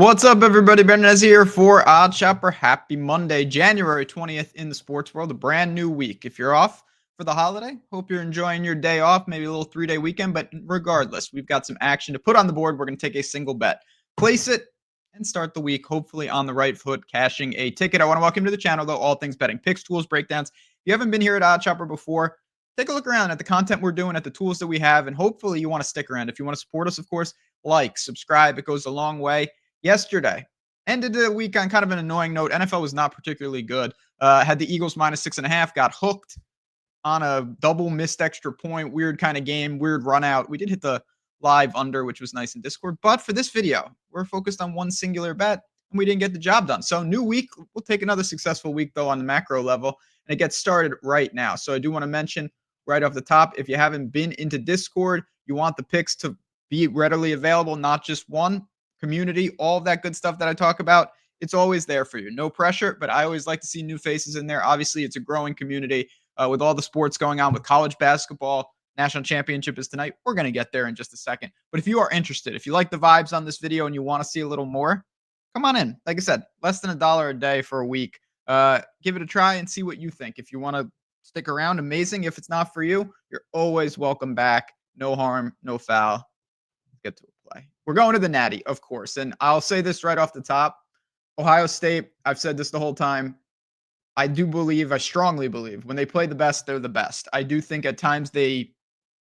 What's up, everybody? Bernez here for Odd Shopper. Happy Monday, January 20th in the sports world, a brand new week. If you're off for the holiday, hope you're enjoying your day off, maybe a little 3-day weekend. But regardless, we've got some action to put on the board. We're going to take a single bet, place it, and start the week hopefully on the right foot, cashing a ticket. I want to welcome you to the channel, though, all things betting, picks, tools, breakdowns. If you haven't been here at Odd Shopper before, take a look around at the content we're doing, at the tools that we have, and hopefully you want to stick around. If you want to support us, of course, like, subscribe. It goes a long way. Yesterday, ended the week on kind of an annoying note. NFL was not particularly good. Had the Eagles -6.5, got hooked on a double missed extra point, weird kind of game, weird run out. We did hit the live under, which was nice in Discord. But for this video, we're focused on one singular bet, and we didn't get the job done. So new week, we'll take another successful week, though, on the macro level, and it gets started right now. So I do want to mention right off the top, if you haven't been into Discord, you want the picks to be readily available, not just one, community, all of that good stuff that I talk about. It's always there for you. No pressure, but I always like to see new faces in there. Obviously, it's a growing community with all the sports going on with college basketball. National championship is tonight. We're going to get there in just a second. But if you are interested, if you like the vibes on this video and you want to see a little more, come on in. Like I said, less than $1 a day for a week. Give it a try and see what you think. If you want to stick around, amazing. If it's not for you, you're always welcome back. No harm, no foul. Let's get to it. We're going to the Natty, of course. And I'll say this right off the top. Ohio State, I've said this the whole time. I strongly believe, when they play the best, they're the best. I do think at times they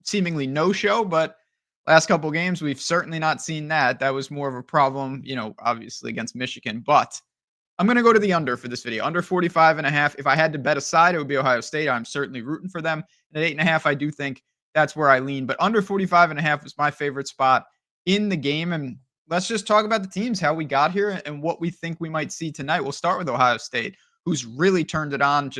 seemingly no-show, but last couple games, we've certainly not seen that. That was more of a problem, obviously against Michigan. But I'm going to go to the under for this video. Under 45.5. If I had to bet a side, it would be Ohio State. I'm certainly rooting for them. And at 8.5, I do think that's where I lean. But under 45.5 was my favorite spot in the game. And let's just talk about the teams, how we got here and what we think we might see tonight. We'll start with Ohio State, who's really turned it on.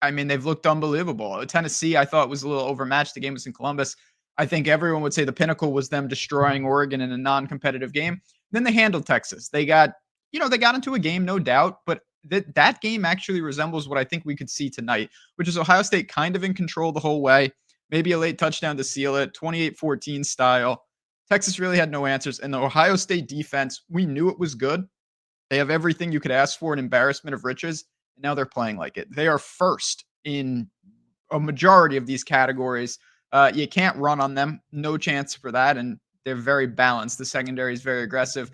They've looked unbelievable. Tennessee, I thought, was a little overmatched. The game was in Columbus. I think everyone would say the pinnacle was them destroying Oregon in a non-competitive game. Then they handled Texas. They got into a game, no doubt, but that game actually resembles what I think we could see tonight, which is Ohio State kind of in control the whole way, maybe a late touchdown to seal it, 28-14 style. Texas really had no answers, and the Ohio State defense, we knew it was good. They have everything you could ask for, an embarrassment of riches, and now they're playing like it. They are first in a majority of these categories. You can't run on them, no chance for that, and they're very balanced. The secondary is very aggressive.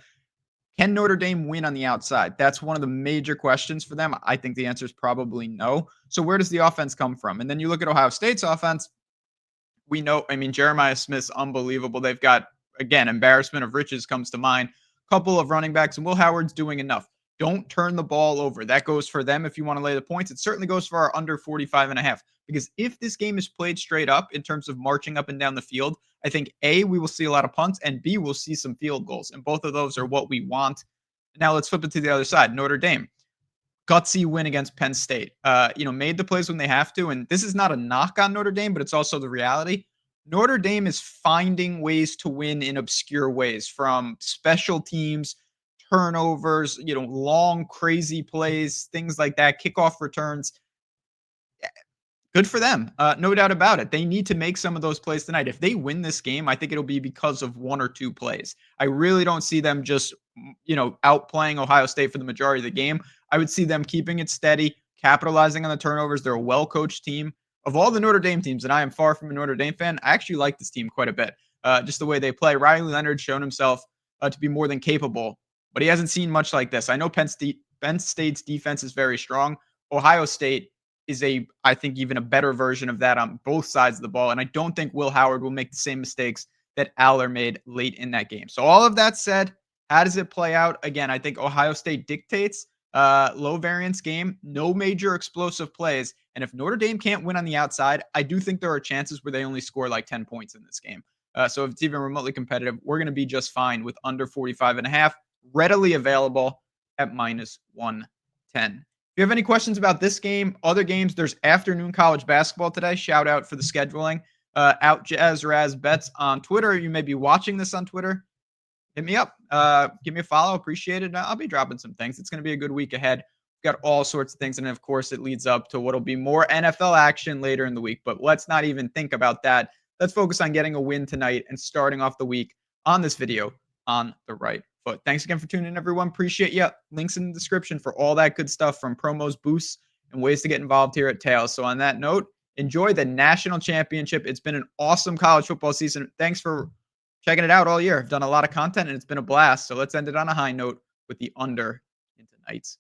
Can Notre Dame win on the outside? That's one of the major questions for them. I think the answer is probably no. So where does the offense come from? And then you look at Ohio State's offense. We know, Jeremiah Smith's unbelievable. They've got, again, embarrassment of riches comes to mind. Couple of running backs, and Will Howard's doing enough. Don't turn the ball over. That goes for them if you want to lay the points. It certainly goes for our under 45.5. Because if this game is played straight up in terms of marching up and down the field, I think A, we will see a lot of punts, and B, we'll see some field goals. And both of those are what we want. Now let's flip it to the other side. Notre Dame. Gutsy win against Penn State. Made the plays when they have to. And this is not a knock on Notre Dame, but it's also the reality. Notre Dame is finding ways to win in obscure ways, from special teams, turnovers, long, crazy plays, things like that, kickoff returns. Good for them. No doubt about it. They need to make some of those plays tonight. If they win this game, I think it'll be because of one or two plays. I really don't see them just, outplaying Ohio State for the majority of the game. I would see them keeping it steady, capitalizing on the turnovers. They're a well-coached team. Of all the Notre Dame teams, and I am far from a Notre Dame fan, I actually like this team quite a bit. Just the way they play. Riley Leonard's shown himself to be more than capable, but he hasn't seen much like this. I know Penn State's defense is very strong. Ohio State is I think, even a better version of that on both sides of the ball, and I don't think Will Howard will make the same mistakes that Aller made late in that game. So all of that said, how does it play out? Again, I think Ohio State dictates. Low variance game, no major explosive plays. And if Notre Dame can't win on the outside, I do think there are chances where they only score like 10 points in this game. So if it's even remotely competitive, we're going to be just fine with under 45.5, readily available at -110. If you have any questions about this game, other games, there's afternoon college basketball today. Shout out for the scheduling. Out Jazz Raz Bets on Twitter. You may be watching this on Twitter. Hit me up. Give me a follow. Appreciate it. I'll be dropping some things. It's going to be a good week ahead. We've got all sorts of things. And of course, it leads up to what'll be more NFL action later in the week. But let's not even think about that. Let's focus on getting a win tonight and starting off the week on this video on the right But thanks again for tuning in, everyone. Appreciate you. Links in the description for all that good stuff from promos, boosts, and ways to get involved here at Tails. So on that note, enjoy the national championship. It's been an awesome college football season. Thanks for checking it out all year. I've done a lot of content and it's been a blast. So let's end it on a high note with the under into Knights.